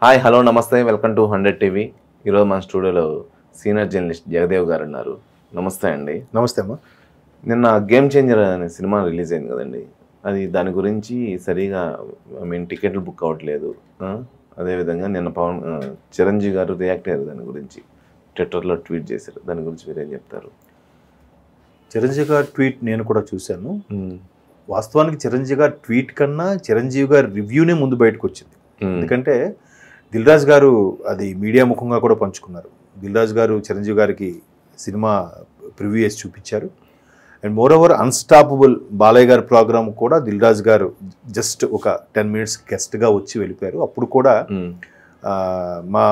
Hi hello నమస్తే welcome to 100 TV. ఈరోజు మన స్టూడియోలో సీనియర్ జర్నలిస్ట్ జగదేవ్ గారు ఉన్నారు. నమస్తే అండి. నమస్తే అమ్మా. నిన్న గేమ్ చేంజర్ అనే సినిమా రిలీజ్ అయింది కదండి, అది దాని గురించి సరిగా టికెట్లు బుక్ అవ్వట్లేదు. అదేవిధంగా నిన్న చిరంజీవి గారు రియాక్ట్ అయ్యారు దాని గురించి, ట్విట్టర్లో ట్వీట్ చేశారు. దాని గురించి మీరేం చెప్తారు? చిరంజీవి గారి ట్వీట్ నేను కూడా చూశాను. వాస్తవానికి చిరంజీవి గారి ట్వీట్ కన్నా చిరంజీవి గారి రివ్యూనే ముందు బయటకు వచ్చింది. ఎందుకంటే దిల్ రాజు గారు అది మీడియా ముఖంగా కూడా పంచుకున్నారు. దిల్ రాజు గారు చిరంజీవి గారికి సినిమా ప్రివ్యూ చేసి చూపించారు. And more over unstoppable Balayya గారి ప్రోగ్రామ్ కూడా దిల్ రాజు గారు జస్ట్ ఒక 10 minutes గెస్ట్గా వచ్చి వెళ్ళిపోయారు. అప్పుడు కూడా మా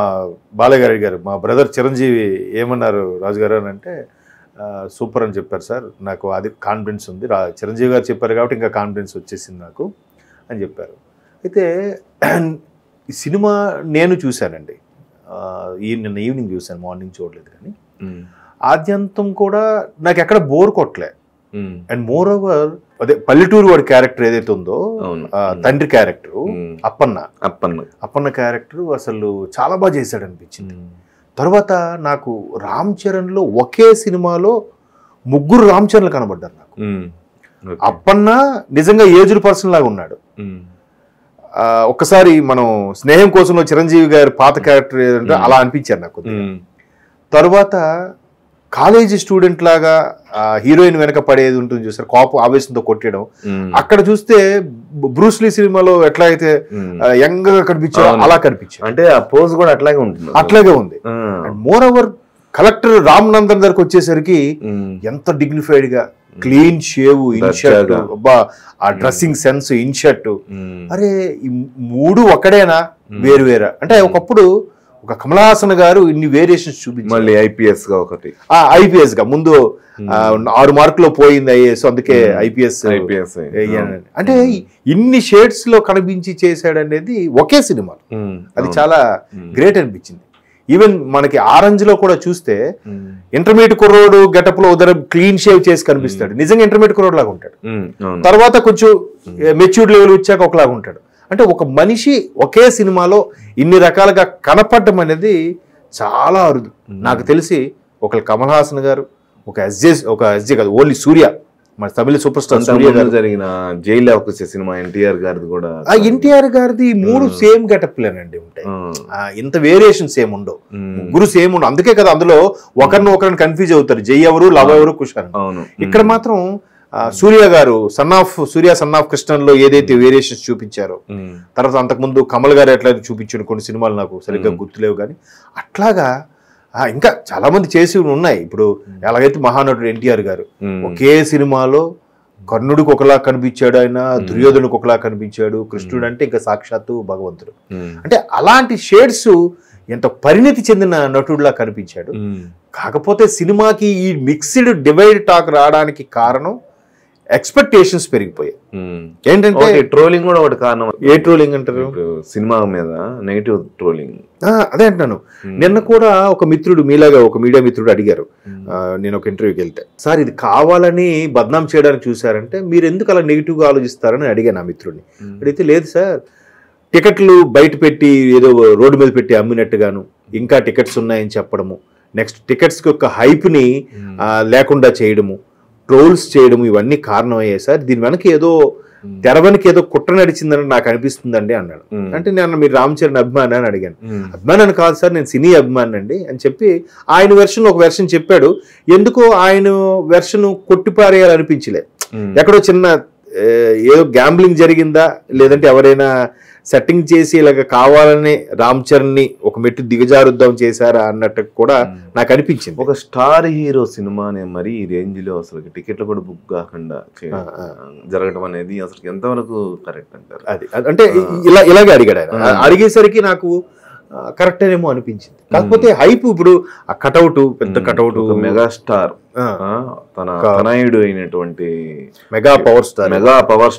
బాలయ్య గారు అడిగారు, మా బ్రదర్ చిరంజీవి ఏమన్నారు రాజు గారు అని అంటే, సూపర్ అని చెప్పారు సార్, నాకు అది కాన్ఫిడెన్స్ ఉంది, చిరంజీవి గారు చెప్పారు కాబట్టి ఇంకా కాన్ఫిడెన్స్ వచ్చేసింది నాకు అని చెప్పారు. అయితే ఈ సినిమా నేను చూశానండి, నిన్న ఈవినింగ్ చూశాను, మార్నింగ్ చూడలేదు. కానీ ఆద్యంతం కూడా నాకు ఎక్కడ బోర్ కొట్టలే. అండ్ మోర్ ఓవర్ అదే పల్లెటూరు వాడి క్యారెక్టర్ ఏదైతే ఉందో, తండ్రి క్యారెక్టరు అప్పన్న క్యారెక్టర్ అసలు చాలా బాగా చేశాడు అనిపించింది. తర్వాత నాకు రామ్ చరణ్లో ఒకే సినిమాలో 3 రామ్ చరణ్లు కనబడ్డారు నాకు. అప్పన్న నిజంగా ఏజ్డ్ పర్సన్ లాగా ఉన్నాడు. ఒక్కసారి మనం స్నేహం కోసంలో చిరంజీవి గారి పాత క్యారెక్టర్ ఏదంటే అలా అనిపించారు నాకు. తర్వాత కాలేజీ స్టూడెంట్ లాగా హీరోయిన్ వెనక పడేది ఉంటుంది చూసారు, కోపం ఆవేశంతో కొట్టడం. అక్కడ చూస్తే బ్రూస్లీ సినిమాలో ఎట్లా అయితే యంగ్ గా కనిపించారో అలా కనిపించారు. అంటే ఆ పోజ్ కూడా అట్లాగే ఉంటుంది, అట్లాగే ఉంది. And more over collector Ram Nandan దగ్గరకు వచ్చేసరికి ఎంత డిగ్నిఫైడ్ గా, క్లీన్ షేవ్, ఇన్షర్ట్, ఆ డ్రెస్సింగ్ సెన్స్, ఇన్షర్ట్. అరే ఈ 3 ఒక్కడేనా వేరు వేరా అంటే? ఒకప్పుడు ఒక కమల్ హాసన్ గారు ఇన్ని వేరియేషన్స్ చూపించి మళ్ళీ ఐపీఎస్ గా ఒకటి, ఐపీఎస్ గా ముందు 6 మార్కులో పోయింది ఐఏఎస్, అందుకే ఐపీఎస్ అంటే ఇన్ని షేడ్స్ లో కనిపించి చేశాడు అనేది ఒకే సినిమా. అది చాలా గ్రేట్ అనిపించింది. ఈవెన్ మనకి ఆరెంజ్ లో కూడా చూస్తే ఇంటర్మీడియట్ కుర్రోడు గెటప్ లో ఉదరం క్లీన్ షేవ్ చేసి కనిపిస్తాడు, నిజంగా ఇంటర్మీడియట్ కుర్రోడు లాగా ఉంటాడు. తర్వాత కొంచెం మెచ్యూర్డ్ లెవెల్ వచ్చాక ఒకలాగా ఉంటాడు. అంటే ఒక మనిషి ఒకే సినిమాలో ఇన్ని రకాలుగా కనపడడం అనేది చాలా అరుదు. నాకు తెలిసి ఒకళ్ళు కమల్ హాసన్ గారు, ఒక ఎస్జే కాదు, ఓన్లీ సూర్య, మన తమిళ సూపర్ స్టార్ సూర్య గారు జరిగిన జైలు అవకాశ సినిమా ఎన్టీఆర్ గారిది కూడా, ఎన్టీఆర్ గారిది 3 సేమ్ గెటప్లేనండి ఉంటాయి. ఇంత వేరియేషన్ సేమ్ ఉండవు, 3 సేమ్ ఉండవు. అందుకే కదా అందులో ఒకరిని కన్ఫ్యూజ్ అవుతారు, జై ఎవరు, లవ్ ఎవరు, కుషాన్. ఇక్కడ మాత్రం సూర్య గారు సన్ ఆఫ్ కృష్ణన్లో ఏదైతే వేరియేషన్స్ చూపించారో, తర్వాత అంతకుముందు కమల్ గారు ఎట్లయితే చూపించాడు కొన్ని సినిమాలు నాకు సరిగ్గా గుర్తులేవు, కానీ అట్లాగా ఇంకా చాలా మంది చేసి ఉన్నాయి. ఇప్పుడు ఎలాగైతే మహానటుడు ఎన్టీఆర్ గారు ఒకే సినిమాలో కర్ణుడికి ఒకలా కనిపించాడు, ఆయన దుర్యోధనుడికి ఒకలా కనిపించాడు, కృష్ణుడు అంటే ఇంకా సాక్షాత్తు భగవంతుడు. అంటే అలాంటి షేడ్స్ ఎంత పరిణితి చెందిన నటుడిలా కనిపించాడు. కాకపోతే సినిమాకి ఈ మిక్స్డ్ డివైడ్ టాక్ రావడానికి కారణం ఎక్స్పెక్టేషన్స్ పెరిగిపోయాయి. ఏంటంటే ట్రోలింగ్ కూడా ఒకటి కారణం. ఏ ట్రోలింగ్ అంటారు? సినిమా మీద నెగిటివ్ ట్రోలింగ్. అదే అంటున్నాను. నిన్న కూడా ఒక మిత్రుడు, మీలాగా ఒక మీడియా మిత్రుడు అడిగారు, నేను ఒక ఇంటర్వ్యూకి వెళ్తే, సార్ ఇది కావాలని బద్నాం చేయడానికి చూసారంటే మీరు ఎందుకు అలా నెగిటివ్గా ఆలోచిస్తారని అడిగాను ఆ మిత్రుడిని. అడిగితే లేదు సార్, టికెట్లు బయట పెట్టి ఏదో రోడ్డు మీద పెట్టి అమ్మినట్టుగాను, ఇంకా టికెట్స్ ఉన్నాయని చెప్పడము, నెక్స్ట్ టికెట్స్కి ఒక హైప్ని లేకుండా చేయడము, ట్రోల్స్ చేయడము, ఇవన్నీ కారణమయ్యాయి సార్. దీని వెనక ఏదో తెర వెనక ఏదో కుట్ర నడిచిందని నాకు అనిపిస్తుందండి అన్నాడు. అంటే నేను మీరు రామ్ చరణ్ అభిమాని అని అడిగాను. అభిమాని కాదు సార్, నేను సినీ అభిమాని అండి అని చెప్పి ఆయన వెర్షన్ ఒక వెర్షన్ చెప్పాడు. ఎందుకో ఆయన వెర్షన్ కొట్టిపారేయాలనిపించలే. ఎక్కడో చిన్న ఏదో గ్యాంబ్లింగ్ జరిగిందా, లేదంటే ఎవరైనా సెట్టింగ్ చేసి ఇలాగ కావాలని రామ్ చరణ్ ని ఒక మెట్టు దిగజారుద్దాం చేశారా అన్నట్టు కూడా నాకు అనిపించింది. ఒక స్టార్ హీరో సినిమానే మరి ఈ రేంజ్ లో అసలు టికెట్లు కూడా బుక్ కాకుండా జరగడం అనేది అసలు ఎంతవరకు కరెక్ట్ అంటారు? అది అంటే ఇలాగే అడిగాడు ఆయన. అడిగేసరికి నాకు కరెక్ట్ ఏమో అనిపించింది. కాకపోతే హైప్, ఇప్పుడు ఆ కటౌట్, పెద్ద కటౌట్, మెగాస్టార్, తన తనయుడు అయినటువంటి మెగా పవర్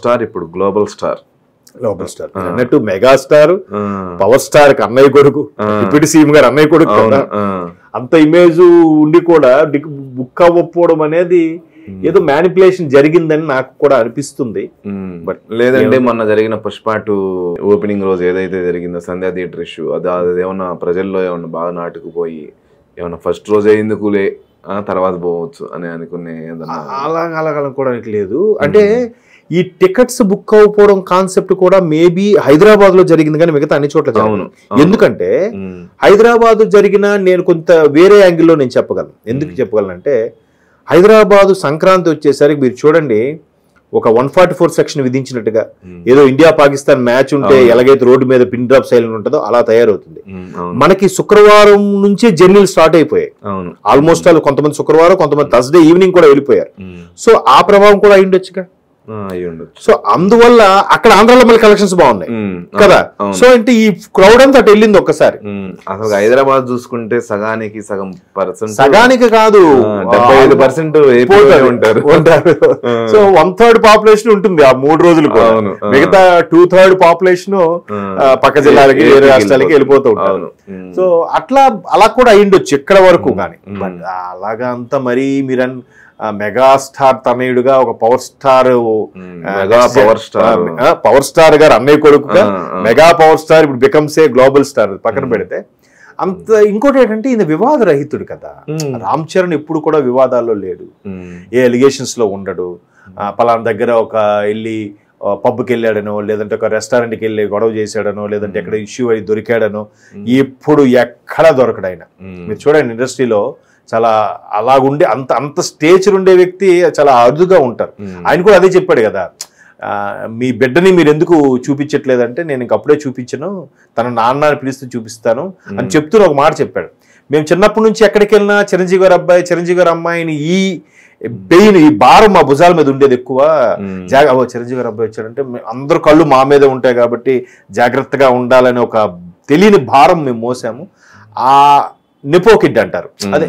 స్టార్, ఇప్పుడు గ్లోబల్ స్టార్ అన్నట్టు మెగాస్టార్, పవర్ స్టార్ కి అన్నయ్య కొడుకు, డిప్యూటీ సీఎం గారు అన్నయ్య కొడుకు, అంత ఇమేజ్ ఉండి కూడా బుక్ అవ్వకపోవడం అనేది ఏదో మ్యానిపులేషన్ జరిగిందని నాకు కూడా అనిపిస్తుంది. బట్ లేదంటే మొన్న జరిగిన పుష్ప 2 ఓపెనింగ్ రోజు ఏదైతే జరిగిందో సంధ్యా థియేటర్ ఇష్యూ, అది ఏమన్నా ప్రజల్లో ఏమన్నా బాగా నాటుకుపోయి ఏమన్నా ఫస్ట్ రోజే ఎందుకులే తర్వాత పోవచ్చు అని అనుకునే అలాగ కూడా లేదు. అంటే ఈ టికెట్స్ బుక్ అవ్వకపోవడం కాన్సెప్ట్ కూడా మేబీ హైదరాబాద్ లో జరిగింది కానీ మిగతా అన్ని చోట్ల జరగదు. ఎందుకంటే హైదరాబాద్ జరిగిన నేను కొంత వేరే యాంగిల్లో నేను చెప్పగలను. ఎందుకు చెప్పగలను అంటే హైదరాబాదు సంక్రాంతి వచ్చేసరికి మీరు చూడండి, ఒక 144 సెక్షన్ విధించినట్టుగా ఏదో ఇండియా పాకిస్తాన్ మ్యాచ్ ఉంటే ఎలాగైతే రోడ్డు మీద పిన్ డ్రాప్ సైలెంట్ ఉంటుందో అలా తయారవుతుంది. మనకి శుక్రవారం నుంచే జర్నీలు స్టార్ట్ అయిపోయాయి. ఆల్మోస్ట్ వాళ్ళు కొంతమంది శుక్రవారం, కొంతమంది థర్స్డే ఈవినింగ్ కూడా వెళ్ళిపోయారు. సో ఆ ప్రభావం కూడా అయ్యుండొచ్చుగా. సో అందువల్ల అక్కడ ఆంధ్రాలో మళ్ళీ కలెక్షన్స్ బాగున్నాయి కదా. సో అంటే ఈ క్రౌడ్ అంతా అటు వెళ్ళింది ఒక్కసారి. అసలు హైదరాబాద్ చూసుకుంటే సగానికి సగం పర్సెంట్, సగానికి కాదు 75% ఉంటారు. సో 1/3 పాపులేషన్ ఉంటుంది ఆ 3 రోజులు. మిగతా 2/3 పాపులేషన్ పక్క జిల్లాలకి వేరే రాష్ట్రాలకి వెళ్ళిపోతూ ఉంటారు. సో అలా కూడా అయ్యిండొచ్చు ఇక్కడ వరకు. కానీ అలాగా అంతా మరీ మీరు మెగాస్టార్ తనయుడుగా ఒక పవర్ స్టార్ గారు అన్నయ్య కొడుకుగా మెగా పవర్ స్టార్ ఇప్పుడు బికమ్స్ ఏ గ్లోబల్ స్టార్ పక్కన పెడితే అంత. ఇంకోటి ఏంటంటే ఈయన వివాద రహితుడు కదా. రామ్ చరణ్ ఎప్పుడు కూడా వివాదాల్లో లేడు, ఏ ఎలిగేషన్స్ లో ఉండడు. పలానా దగ్గర ఒక వెళ్ళి పబ్కి వెళ్ళాడనో, లేదంటే ఒక రెస్టారెంట్కి వెళ్ళి గొడవ చేశాడనో, లేదంటే ఎక్కడ ఇష్యూ అయి దొరికాడనో ఎప్పుడు ఎక్కడా దొరకడు ఆయన. మీరు చూడండి ఇండస్ట్రీలో చాలా అలాగుండే అంత స్టేచర్ ఉండే వ్యక్తి చాలా అరుదుగా ఉంటారు. ఆయన కూడా అదే చెప్పాడు కదా, మీ బిడ్డని మీరు ఎందుకు చూపించట్లేదంటే నేను ఇంకప్పుడే చూపించను, తన నాన్న పిలుస్తూ చూపిస్తాను అని చెప్తూ ఒక మాట చెప్పాడు. మేము చిన్నప్పటి నుంచి ఎక్కడికి వెళ్ళినా చిరంజీవి గారు అబ్బాయి, చిరంజీవి గారు అమ్మాయిని ఈ పెయిన్, ఈ భారం మా భుజాల మీద ఉండేది ఎక్కువ. చిరంజీవి గారు అబ్బాయి వచ్చాడంటే అందరూ కళ్ళు మా మీద ఉంటాయి కాబట్టి జాగ్రత్తగా ఉండాలని ఒక తెలియని భారం మేము మోసాము. ఆ నిపో కిడ్ అంటారు, అదే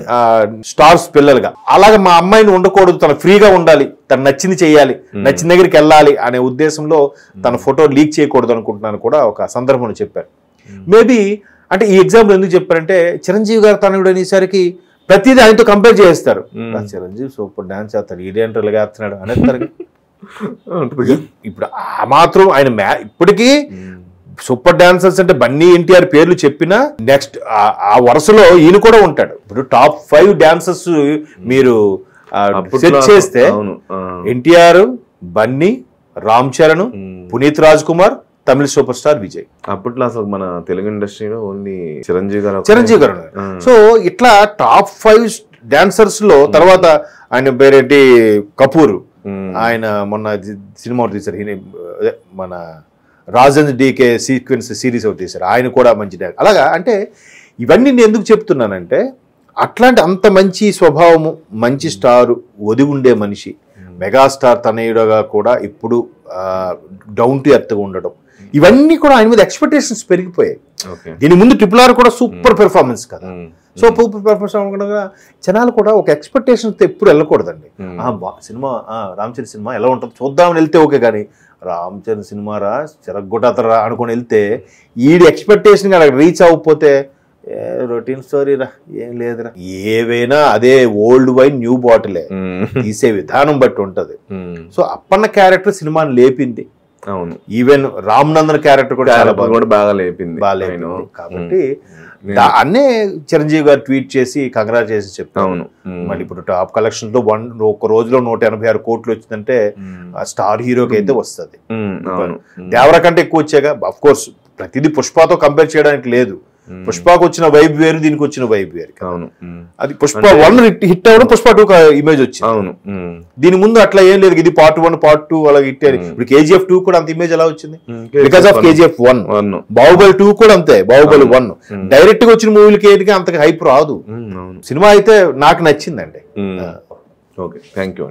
స్టార్స్ పిల్లలుగా. అలాగే మా అమ్మాయిని ఉండకూడదు, తన ఫ్రీగా ఉండాలి, తను నచ్చింది చేయాలి, నచ్చిన దగ్గరికి వెళ్ళాలి అనే ఉద్దేశంలో తన ఫోటో లీక్ చేయకూడదు అనుకుంటున్నాను కూడా ఒక సందర్భంలో చెప్పారు. మేబీ అంటే ఈ ఎగ్జాంపుల్ ఎందుకు చెప్పారంటే చిరంజీవి గారు తనయుడు అనేసరికి ప్రతిదీ ఆయనతో కంపేర్ చేస్తారు. చిరంజీవి సూపర్ డాన్స్ చేస్తాడు, ఈడేంటర్లుగా వేస్తున్నాడు అనేస్తారు. ఇప్పుడు ఆ మాత్రం ఆయన ఇప్పటికీ సూపర్ డాన్సర్స్ అంటే బన్నీ, ఎన్టీఆర్ పేర్లు చెప్పినా నెక్స్ట్ ఆ వరుసలో ఈయన కూడా ఉంటాడు. ఇప్పుడు టాప్ 5 డాన్సర్స్ మీరు సెట్ చేస్తే ఎన్టీఆర్, బన్నీ, రామ్ చరణ్, పునీత్ రాజ్ కుమార్, తమిళ సూపర్ స్టార్ విజయ్. అప్పట్లో అసలు మన తెలుగు ఇండస్ట్రీలో ఓన్లీ చిరంజీవి గారు. సో ఇట్లా టాప్ 5 డాన్సర్స్ లో తర్వాత ఆయన పేరేంటి కపూర్, ఆయన మొన్న సినిమా తీశారు, మన రాజన్ డీకే సీక్వెన్స్ సిరీస్ ఒకటి తీశారు, ఆయన కూడా మంచి డాన్స్. అలాగా అంటే ఇవన్నీ నేను ఎందుకు చెప్తున్నానంటే అట్లాంటి అంత మంచి స్వభావము, మంచి స్టారు, ఒదిగి ఉండే మనిషి, మెగాస్టార్ తనయుడుగా కూడా ఇప్పుడు డౌన్ టు ఎర్త్గా ఉండడం, ఇవన్నీ కూడా ఆయన మీద ఎక్స్పెక్టేషన్స్ పెరిగిపోయాయి. దీని ముందు RRR కూడా సూపర్ పెర్ఫార్మెన్స్ కదా. సో సూపర్ పెర్ఫార్మెన్స్ జనాలు కూడా ఒక ఎక్స్పెక్టేషన్తో ఎప్పుడు వెళ్ళకూడదండి. సినిమా రామ్ చరణ్ సినిమా ఎలా ఉంటుంది చూద్దామని వెళ్తే ఓకే, కానీ రామ్ చరణ్ సినిమా రా చెరగొట్టరా అనుకుని వెళ్తే ఈడి ఎక్స్పెక్టేషన్ రీచ్ అవ్వకపోతే రొటీన్ స్టోరీ రా, ఏం లేదురా, ఏవైనా అదే ఓల్డ్ వైన్ న్యూ బాటిలే, తీసే విధానం బట్టి ఉంటది. సో అప్పన్న క్యారెక్టర్ సినిమాని లేపింది. అవును, ఈవెన్ రామ్ నందన్ క్యారెక్టర్ కూడా బాగా లేపింది. కాబట్టి అన్నే చిరంజీవి గారు ట్వీట్ చేసి కంగ్రాట్ చేసి చెప్పాను. మళ్ళీ ఇప్పుడు టాప్ కలెక్షన్ తో ఒక రోజులో 186 కోట్లు వచ్చిందంటే స్టార్ హీరోకి అయితే వస్తుంది. దేవర కంటే ఎక్కువ వచ్చాగా. అఫ్ కోర్స్ ప్రతిదీ పుష్పతో కంపేర్ చేయడానికి లేదు. పుష్పకు వచ్చిన వైబ్ వేరు, దీనికి వచ్చిన వైబ్ వేరు. అది పుష్ప 1 హిట్ అవ్వడం, పుష్ప 2 ఇమేజ్ వచ్చింది. అవును, దీని ముందు అట్లా ఏం లేదు. ఇది పార్ట్ 1 పార్ట్ 2 అలా హిట్ అయ్యి. ఇప్పుడు KGF 2 కూడా అంత ఇమేజ్ ఎలా వచ్చింది? Because of KGF 1. బాహుబలి 2 కూడా అంతే. బాహుబలి 1 డైరెక్ట్ గా వచ్చిన మూవీలకి ఏదిగా అంత హైప్ రాదు. సినిమా అయితే నాకు నచ్చిందండి. Okay, thank you.